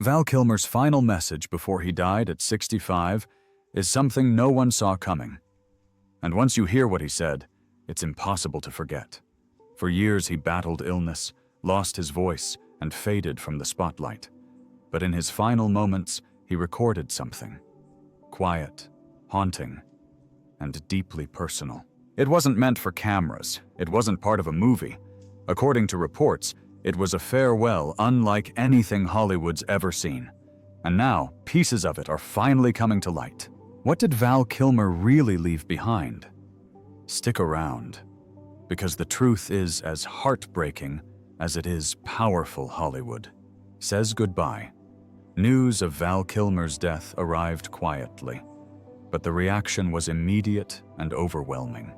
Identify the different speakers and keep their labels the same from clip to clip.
Speaker 1: Val Kilmer's final message before he died at 65 is something no one saw coming. And once you hear what he said, it's impossible to forget. For years he battled illness, lost his voice, and faded from the spotlight. But in his final moments, he recorded something. Quiet, haunting, and deeply personal. It wasn't meant for cameras. It wasn't part of a movie. According to reports, it was a farewell unlike anything Hollywood's ever seen. And now, pieces of it are finally coming to light. What did Val Kilmer really leave behind? Stick around, because the truth is as heartbreaking as it is powerful. Hollywood says goodbye. News of Val Kilmer's death arrived quietly, but the reaction was immediate and overwhelming.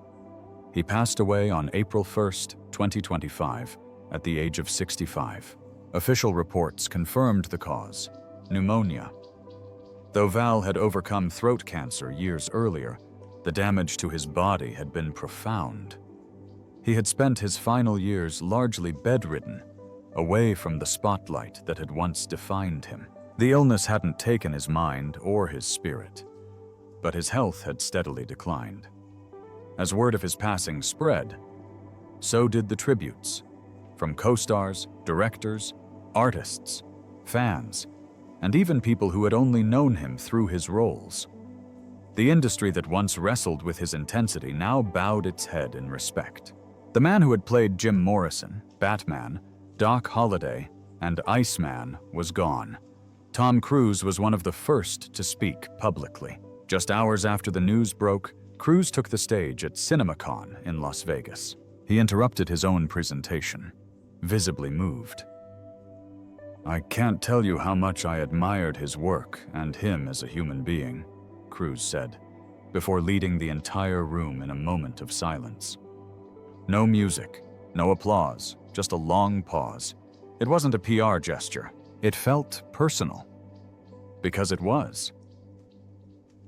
Speaker 1: He passed away on April 1st, 2025, at the age of 65. Official reports confirmed the cause: pneumonia. Though Val had overcome throat cancer years earlier, the damage to his body had been profound. He had spent his final years largely bedridden, away from the spotlight that had once defined him. The illness hadn't taken his mind or his spirit, but his health had steadily declined. As word of his passing spread, so did the tributes, from co-stars, directors, artists, fans, and even people who had only known him through his roles. The industry that once wrestled with his intensity now bowed its head in respect. The man who had played Jim Morrison, Batman, Doc Holliday, and Iceman was gone. Tom Cruise was one of the first to speak publicly. Just hours after the news broke, Cruise took the stage at CinemaCon in Las Vegas. He interrupted his own presentation, visibly moved. "I can't tell you how much I admired his work and him as a human being," Cruise said, before leading the entire room in a moment of silence. No music, no applause, just a long pause. It wasn't a PR gesture. It felt personal. Because it was.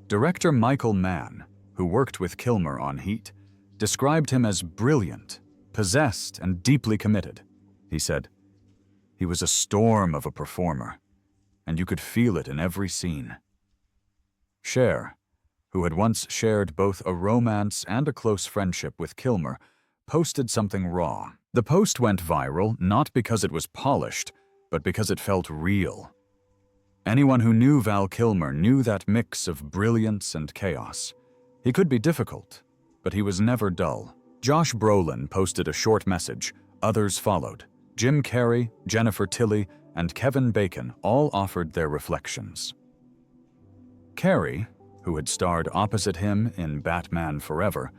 Speaker 1: Director Michael Mann, who worked with Kilmer on Heat, described him as brilliant, possessed, and deeply committed. He said, "He was a storm of a performer, and you could feel it in every scene." Cher, who had once shared both a romance and a close friendship with Kilmer, posted something raw. The post went viral not because it was polished, but because it felt real. Anyone who knew Val Kilmer knew that mix of brilliance and chaos. He could be difficult, but he was never dull. Josh Brolin posted a short message. Others followed. Jim Carrey, Jennifer Tilly, and Kevin Bacon all offered their reflections. Carrey, who had starred opposite him in Batman Forever,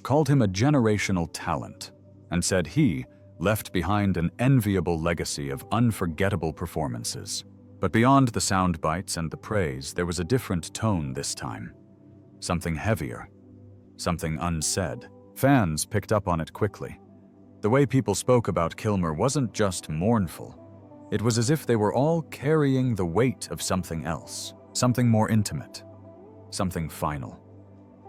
Speaker 1: called him a generational talent and said he left behind an enviable legacy of unforgettable performances. But beyond the sound bites and the praise, there was a different tone this time. Something heavier, something unsaid. Fans picked up on it quickly. The way people spoke about Kilmer wasn't just mournful. It was as if they were all carrying the weight of something else, something more intimate, something final.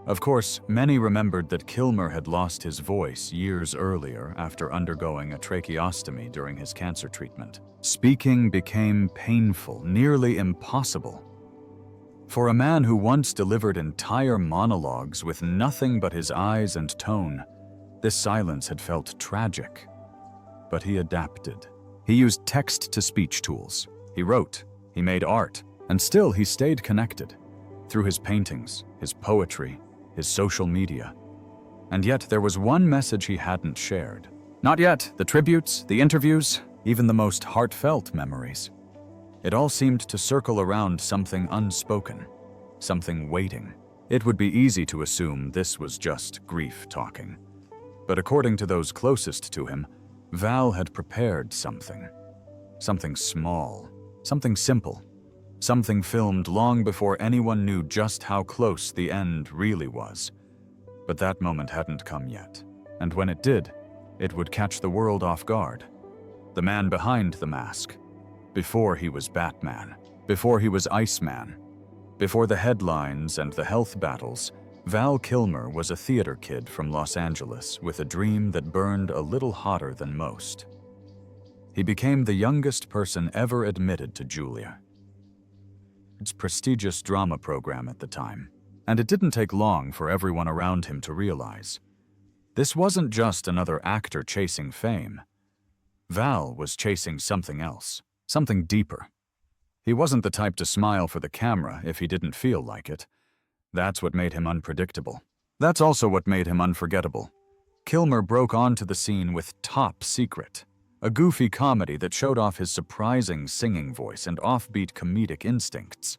Speaker 1: Of course, many remembered that Kilmer had lost his voice years earlier after undergoing a tracheostomy during his cancer treatment. Speaking became painful, nearly impossible. For a man who once delivered entire monologues with nothing but his eyes and tone, this silence had felt tragic. But he adapted. He used text-to-speech tools. He wrote, he made art, and still he stayed connected. Through his paintings, his poetry, his social media. And yet there was one message he hadn't shared. Not yet. The tributes, the interviews, even the most heartfelt memories. It all seemed to circle around something unspoken, something waiting. It would be easy to assume this was just grief talking. But according to those closest to him, Val had prepared something. Something small, something simple. Something filmed long before anyone knew just how close the end really was. But that moment hadn't come yet. And when it did, it would catch the world off guard. The man behind the mask. Before he was Batman. Before he was Iceman. Before the headlines and the health battles, Val Kilmer was a theater kid from Los Angeles with a dream that burned a little hotter than most. He became the youngest person ever admitted to Julia. its prestigious drama program at the time. And it didn't take long for everyone around him to realize. This wasn't just another actor chasing fame. Val was chasing something else, something deeper. He wasn't the type to smile for the camera if he didn't feel like it. That's what made him unpredictable. That's also what made him unforgettable. Kilmer broke onto the scene with Top Secret, a goofy comedy that showed off his surprising singing voice and offbeat comedic instincts.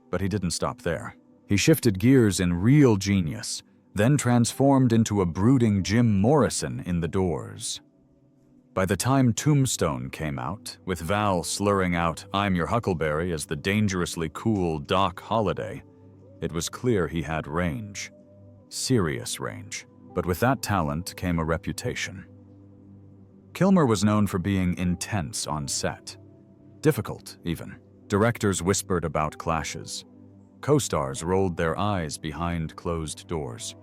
Speaker 1: But he didn't stop there. He shifted gears in real genius, then transformed into a brooding Jim Morrison in The Doors. By the time Tombstone came out, with Val slurring out "I'm your Huckleberry" as the dangerously cool Doc Holliday, it was clear he had range. Serious range. But with that talent came a reputation. Kilmer was known for being intense on set. Difficult, even. Directors whispered about clashes. Co-stars rolled their eyes behind closed doors.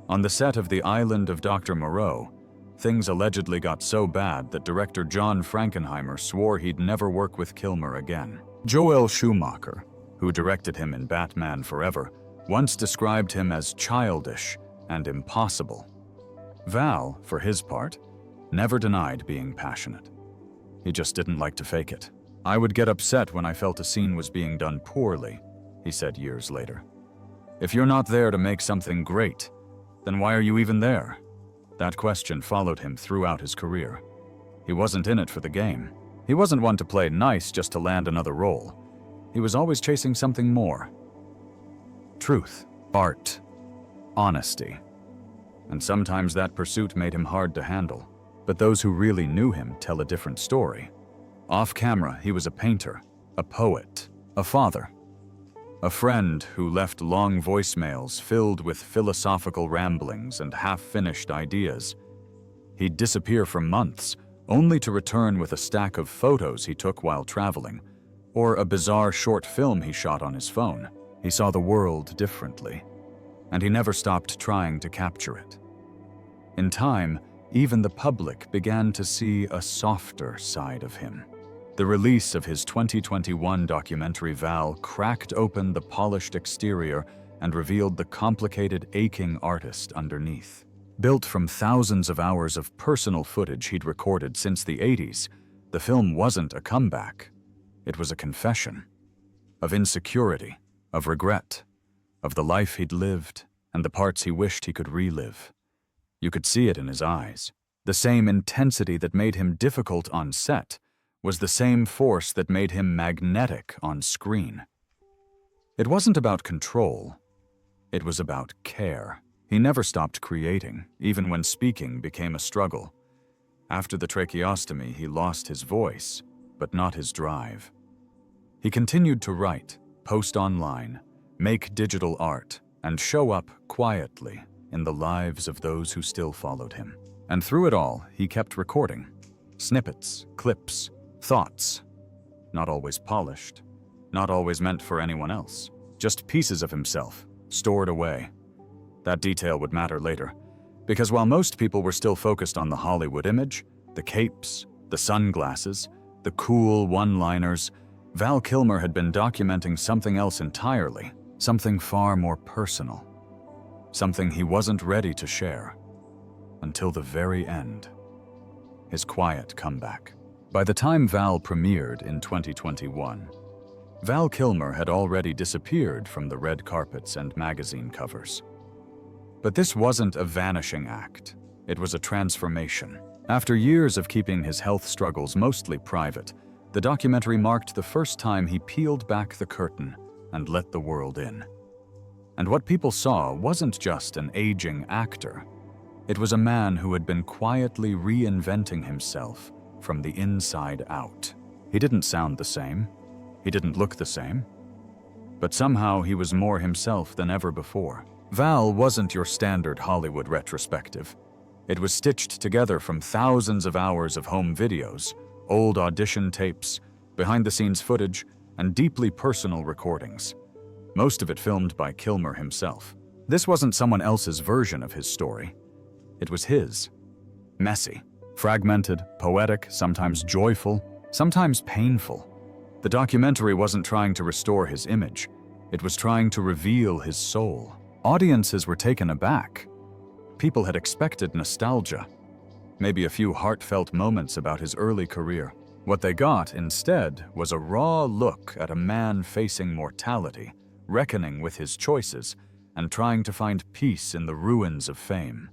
Speaker 1: On the set of The Island of Dr. Moreau, things allegedly got so bad that director John Frankenheimer swore he'd never work with Kilmer again. Joel Schumacher, who directed him in Batman Forever, once described him as childish and impossible. Val, for his part, never denied being passionate. He just didn't like to fake it. "I would get upset when I felt a scene was being done poorly," he said years later. "If you're not there to make something great, then why are you even there?" That question followed him throughout his career. He wasn't in it for the game. He wasn't one to play nice just to land another role. He was always chasing something more. Truth, art, honesty. And sometimes that pursuit made him hard to handle. But those who really knew him tell a different story. Off camera, he was a painter, a poet, a father. A friend who left long voicemails filled with philosophical ramblings and half-finished ideas. He'd disappear for months, only to return with a stack of photos he took while traveling, or a bizarre short film he shot on his phone. He saw the world differently, and he never stopped trying to capture it. In time, even the public began to see a softer side of him. The release of his 2021 documentary Val cracked open the polished exterior and revealed the complicated, aching artist underneath. Built from thousands of hours of personal footage he'd recorded since the 80s, the film wasn't a comeback. It was a confession. Of insecurity, of regret, of the life he'd lived and the parts he wished he could relive. You could see it in his eyes. The same intensity that made him difficult on set was the same force that made him magnetic on screen. It wasn't about control. It was about care. He never stopped creating, even when speaking became a struggle. After the tracheostomy, he lost his voice, but not his drive. He continued to write, post online, make digital art, and show up quietly in the lives of those who still followed him. And through it all, he kept recording. Snippets, clips, thoughts. Not always polished, not always meant for anyone else. Just pieces of himself, stored away. That detail would matter later, because while most people were still focused on the Hollywood image, the capes, the sunglasses, the cool one-liners, Val Kilmer had been documenting something else entirely, something far more personal. Something he wasn't ready to share. Until the very end. His quiet comeback. By the time Val premiered in 2021, Val Kilmer had already disappeared from the red carpets and magazine covers. But this wasn't a vanishing act. It was a transformation. After years of keeping his health struggles mostly private, the documentary marked the first time he peeled back the curtain and let the world in. And what people saw wasn't just an aging actor. It was a man who had been quietly reinventing himself from the inside out. He didn't sound the same. He didn't look the same. But somehow he was more himself than ever before. Val wasn't your standard Hollywood retrospective. It was stitched together from thousands of hours of home videos, old audition tapes, behind-the-scenes footage, and deeply personal recordings. Most of it filmed by Kilmer himself. This wasn't someone else's version of his story. It was his. Messy, fragmented, poetic, sometimes joyful, sometimes painful. The documentary wasn't trying to restore his image. It was trying to reveal his soul. Audiences were taken aback. People had expected nostalgia, maybe a few heartfelt moments about his early career. What they got, instead, was a raw look at a man facing mortality, reckoning with his choices, and trying to find peace in the ruins of fame.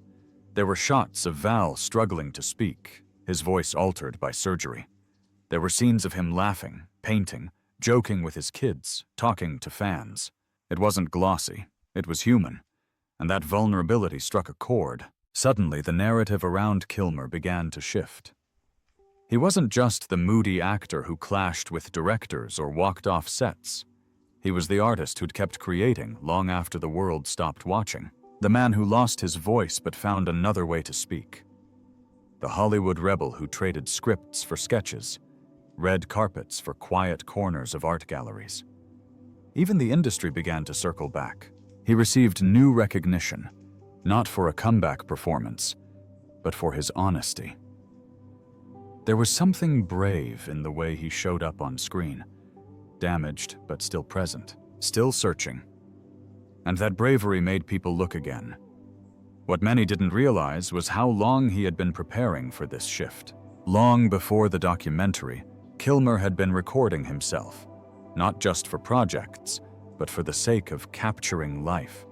Speaker 1: There were shots of Val struggling to speak, his voice altered by surgery. There were scenes of him laughing, painting, joking with his kids, talking to fans. It wasn't glossy, it was human, and that vulnerability struck a chord. Suddenly, the narrative around Kilmer began to shift. He wasn't just the moody actor who clashed with directors or walked off sets. He was the artist who'd kept creating long after the world stopped watching. The man who lost his voice but found another way to speak. The Hollywood rebel who traded scripts for sketches, red carpets for quiet corners of art galleries. Even the industry began to circle back. He received new recognition, not for a comeback performance, but for his honesty. There was something brave in the way he showed up on screen, damaged but still present, still searching. And that bravery made people look again. What many didn't realize was how long he had been preparing for this shift. Long before the documentary, Kilmer had been recording himself, not just for projects, but for the sake of capturing life.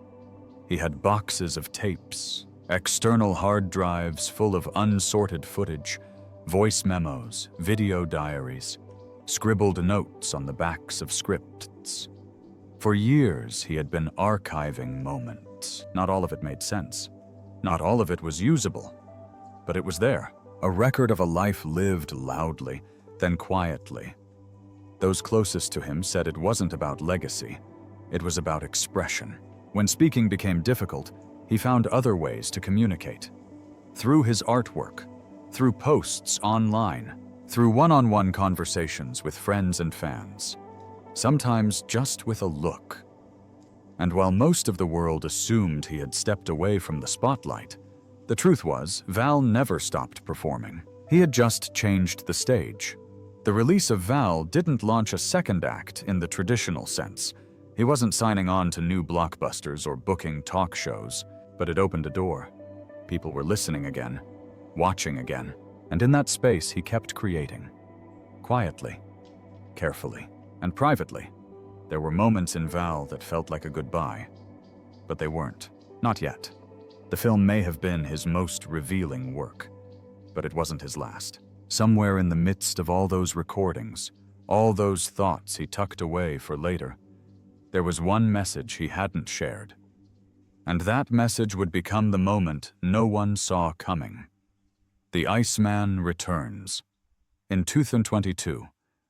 Speaker 1: He had boxes of tapes, external hard drives full of unsorted footage, voice memos, video diaries, scribbled notes on the backs of scripts. For years, he had been archiving moments. Not all of it made sense. Not all of it was usable. But it was there, a record of a life lived loudly, then quietly. Those closest to him said it wasn't about legacy. It was about expression. When speaking became difficult, he found other ways to communicate. Through his artwork, through posts online, through one-on-one conversations with friends and fans. Sometimes just with a look. And while most of the world assumed he had stepped away from the spotlight, the truth was, Val never stopped performing. He had just changed the stage. The release of Val didn't launch a second act in the traditional sense. He wasn't signing on to new blockbusters or booking talk shows, but it opened a door. People were listening again, watching again, and in that space he kept creating. Quietly, carefully, and privately. There were moments in Val that felt like a goodbye, but they weren't. Not yet. The film may have been his most revealing work, but it wasn't his last. Somewhere in the midst of all those recordings, all those thoughts he tucked away for later, there was one message he hadn't shared. And that message would become the moment no one saw coming. The Iceman returns. In 2022,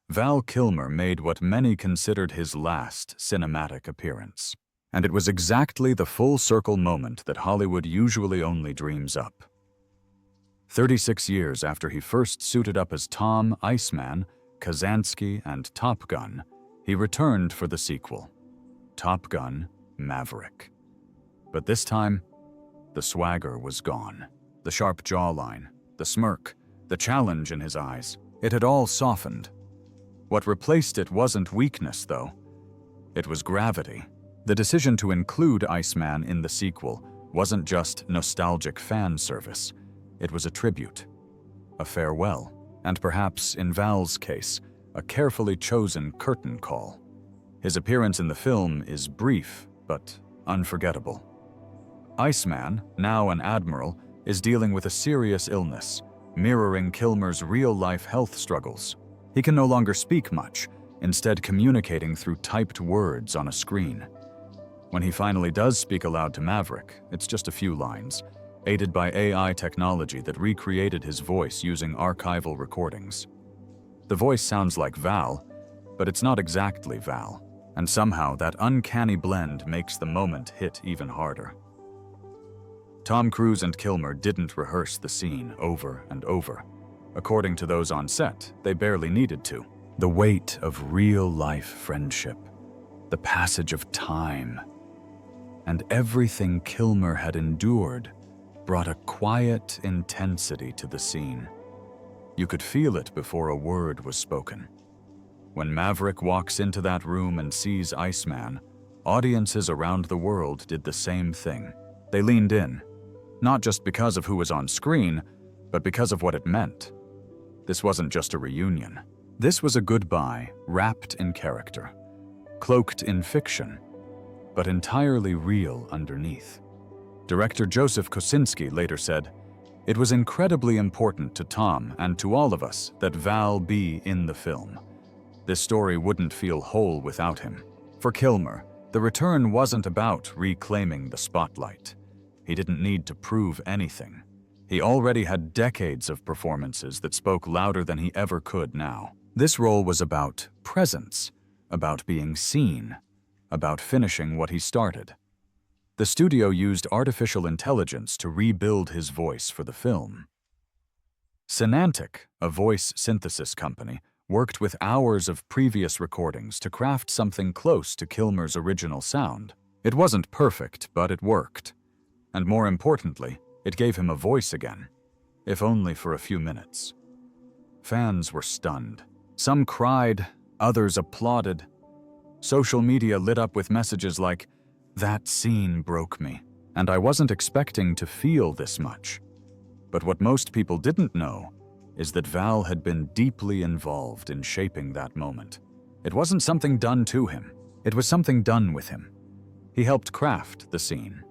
Speaker 1: Val Kilmer made what many considered his last cinematic appearance. And it was exactly the full-circle moment that Hollywood usually only dreams up. 36 years after he first suited up as Tom, Iceman, Kazansky, and Top Gun, he returned for the sequel, Top Gun: Maverick. But this time, the swagger was gone. The sharp jawline, the smirk, the challenge in his eyes. It had all softened. What replaced it wasn't weakness, though. It was gravity. The decision to include Iceman in the sequel wasn't just nostalgic fan service. It was a tribute, a farewell, and perhaps, in Val's case, a carefully chosen curtain call. His appearance in the film is brief, but unforgettable. Iceman, now an admiral, is dealing with a serious illness, mirroring Kilmer's real-life health struggles. He can no longer speak much, instead communicating through typed words on a screen. When he finally does speak aloud to Maverick, it's just a few lines, aided by AI technology that recreated his voice using archival recordings. The voice sounds like Val, but it's not exactly Val, and somehow that uncanny blend makes the moment hit even harder. Tom Cruise and Kilmer didn't rehearse the scene over and over. According to those on set, they barely needed to. The weight of real-life friendship, the passage of time, and everything Kilmer had endured brought a quiet intensity to the scene. You could feel it before a word was spoken. When Maverick walks into that room and sees Iceman, audiences around the world did the same thing. They leaned in, not just because of who was on screen, but because of what it meant. This wasn't just a reunion. This was a goodbye wrapped in character, cloaked in fiction, but entirely real underneath. Director Joseph Kosinski later said, "It was incredibly important to Tom and to all of us that Val be in the film. This story wouldn't feel whole without him." For Kilmer, the return wasn't about reclaiming the spotlight. He didn't need to prove anything. He already had decades of performances that spoke louder than he ever could now. This role was about presence, about being seen, about finishing what he started. The studio used artificial intelligence to rebuild his voice for the film. Synantic, a voice synthesis company, worked with hours of previous recordings to craft something close to Kilmer's original sound. It wasn't perfect, but it worked. And more importantly, it gave him a voice again, if only for a few minutes. Fans were stunned. Some cried, others applauded. Social media lit up with messages like, "That scene broke me, and I wasn't expecting to feel this much." But what most people didn't know is that Val had been deeply involved in shaping that moment. It wasn't something done to him. It was something done with him. He helped craft the scene.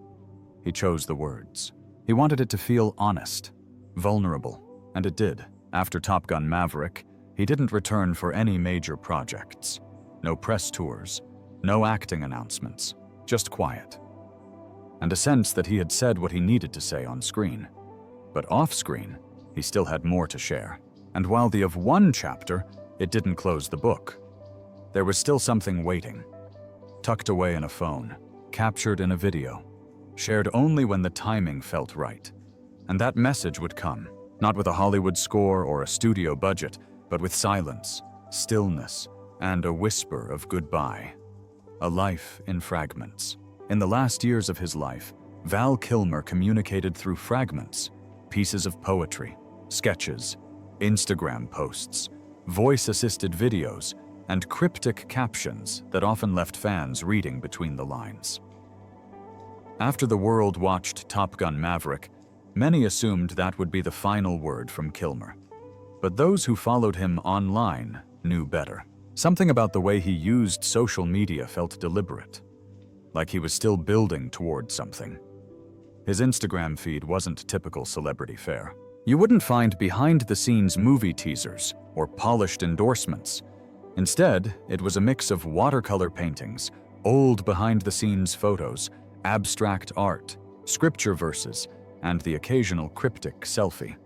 Speaker 1: He chose the words. He wanted it to feel honest, vulnerable, and it did. After Top Gun Maverick, he didn't return for any major projects. No press tours, no acting announcements, just quiet. And a sense that he had said what he needed to say on screen. But off-screen, he still had more to share. And while the of one chapter, it didn't close the book. There was still something waiting, tucked away in a phone, captured in a video, shared only when the timing felt right. And that message would come, not with a Hollywood score or a studio budget, but with silence, stillness, and a whisper of goodbye. A life in fragments. In the last years of his life, Val Kilmer communicated through fragments, pieces of poetry, sketches, Instagram posts, voice-assisted videos, and cryptic captions that often left fans reading between the lines. After the world watched Top Gun Maverick, many assumed that would be the final word from Kilmer. But those who followed him online knew better. Something about the way he used social media felt deliberate, like he was still building toward something. His Instagram feed wasn't typical celebrity fare. You wouldn't find behind-the-scenes movie teasers or polished endorsements. Instead, it was a mix of watercolor paintings, old behind-the-scenes photos, abstract art, scripture verses, and the occasional cryptic selfie.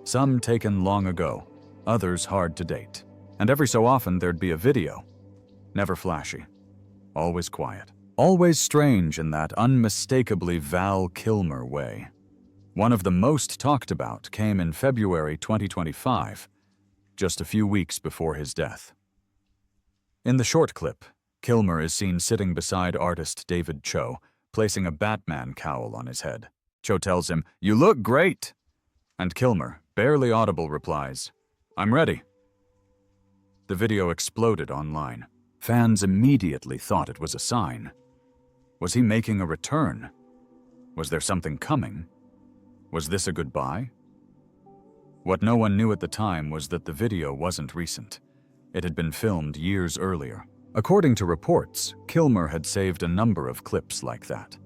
Speaker 1: Some taken long ago, others hard to date. And every so often there'd be a video. Never flashy. Always quiet. Always strange in that unmistakably Val Kilmer way. One of the most talked about came in February 2025, just a few weeks before his death. In the short clip, Kilmer is seen sitting beside artist David Cho, placing a Batman cowl on his head. Cho tells him, "You look great!" And Kilmer, barely audible, replies, "I'm ready." The video exploded online. Fans immediately thought it was a sign. Was he making a return? Was there something coming? Was this a goodbye? What no one knew at the time was that the video wasn't recent. It had been filmed years earlier. According to reports, Kilmer had saved a number of clips like that.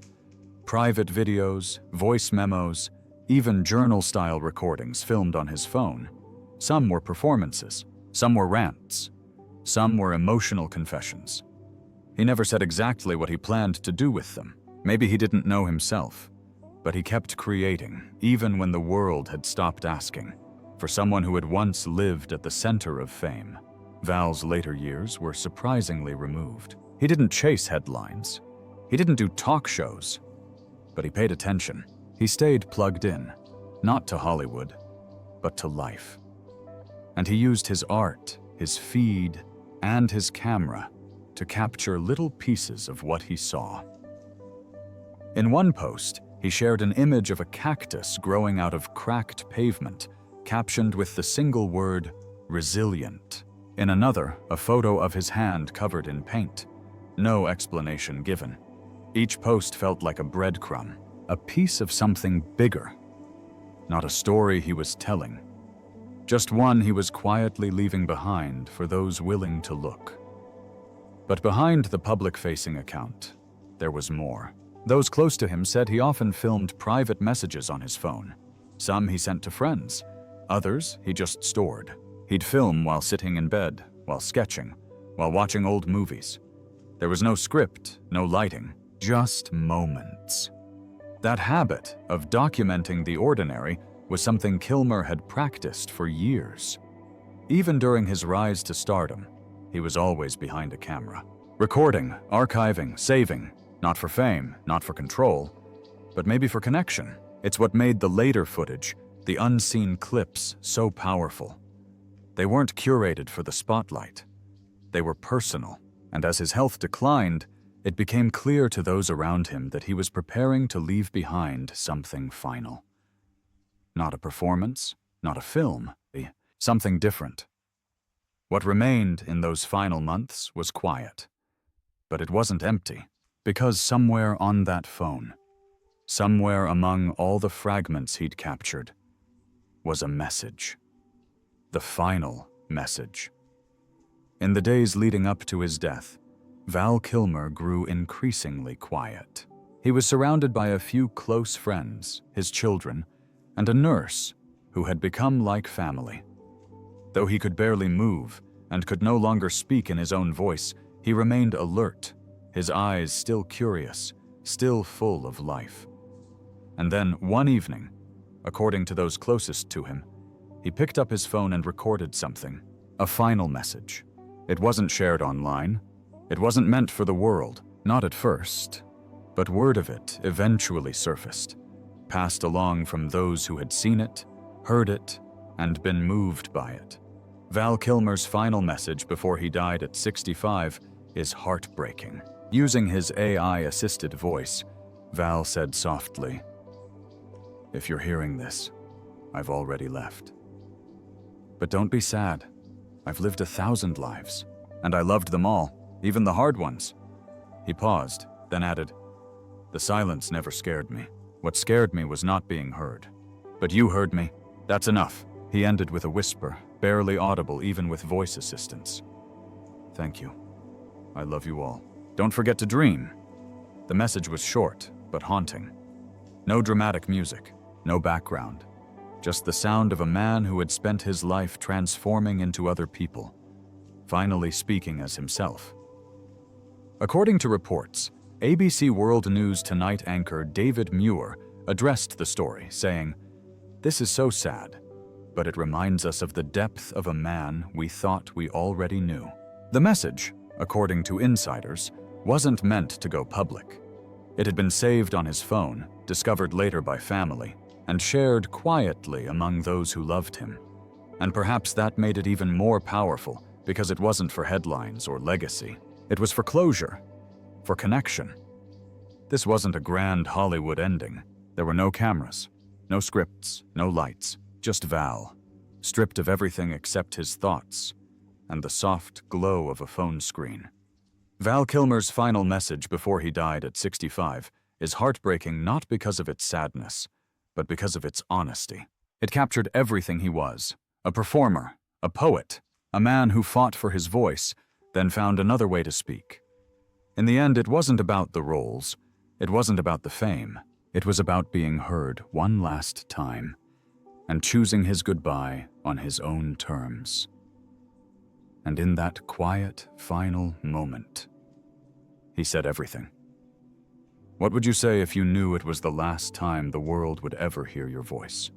Speaker 1: Private videos, voice memos, even journal-style recordings filmed on his phone. Some were performances, some were rants, some were emotional confessions. He never said exactly what he planned to do with them. Maybe he didn't know himself, but he kept creating, even when the world had stopped asking. For someone who had once lived at the center of fame, Val's later years were surprisingly removed. He didn't chase headlines. He didn't do talk shows. But he paid attention. He stayed plugged in, not to Hollywood, but to life. And he used his art, his feed, and his camera to capture little pieces of what he saw. In one post, he shared an image of a cactus growing out of cracked pavement, captioned with the single word, "resilient." In another, a photo of his hand covered in paint. No explanation given. Each post felt like a breadcrumb, a piece of something bigger. Not a story he was telling, just one he was quietly leaving behind for those willing to look. But behind the public-facing account, there was more. Those close to him said he often filmed private messages on his phone. Some he sent to friends, others he just stored. He'd film while sitting in bed, while sketching, while watching old movies. There was no script, no lighting, just moments. That habit of documenting the ordinary was something Kilmer had practiced for years. Even during his rise to stardom, he was always behind a camera. Recording, archiving, saving, not for fame, not for control, but maybe for connection. It's what made the later footage, the unseen clips, so powerful. They weren't curated for the spotlight. They were personal, and as his health declined, it became clear to those around him that he was preparing to leave behind something final. Not a performance, not a film, something different. What remained in those final months was quiet. But it wasn't empty, because somewhere on that phone, somewhere among all the fragments he'd captured, was a message. The final message. In the days leading up to his death, Val Kilmer grew increasingly quiet. He was surrounded by a few close friends, his children, and a nurse who had become like family. Though he could barely move and could no longer speak in his own voice, he remained alert, his eyes still curious, still full of life. And then, one evening, according to those closest to him, he picked up his phone and recorded something, a final message. It wasn't shared online. It wasn't meant for the world, not at first. But word of it eventually surfaced, passed along from those who had seen it, heard it, and been moved by it. Val Kilmer's final message before he died at 65 is heartbreaking. Using his AI-assisted voice, Val said softly, "If you're hearing this, I've already left. But don't be sad. I've lived 1,000 lives, and I loved them all, even the hard ones." He paused, then added, "The silence never scared me. What scared me was not being heard. But you heard me. That's enough." He ended with a whisper, barely audible even with voice assistance. "Thank you. I love you all. Don't forget to dream." The message was short, but haunting. No dramatic music, no background. Just the sound of a man who had spent his life transforming into other people, finally speaking as himself. According to reports, ABC World News Tonight anchor David Muir addressed the story, saying, "This is so sad, but it reminds us of the depth of a man we thought we already knew." The message, according to insiders, wasn't meant to go public. It had been saved on his phone, discovered later by family, and shared quietly among those who loved him. And perhaps that made it even more powerful because it wasn't for headlines or legacy. It was for closure, for connection. This wasn't a grand Hollywood ending. There were no cameras, no scripts, no lights, just Val, stripped of everything except his thoughts and the soft glow of a phone screen. Val Kilmer's final message before he died at 65 is heartbreaking not because of its sadness, but because of its honesty. It captured everything he was, a performer, a poet, a man who fought for his voice, then found another way to speak. In the end, it wasn't about the roles, it wasn't about the fame, it was about being heard one last time, and choosing his goodbye on his own terms. And in that quiet, final moment, he said everything. What would you say if you knew it was the last time the world would ever hear your voice?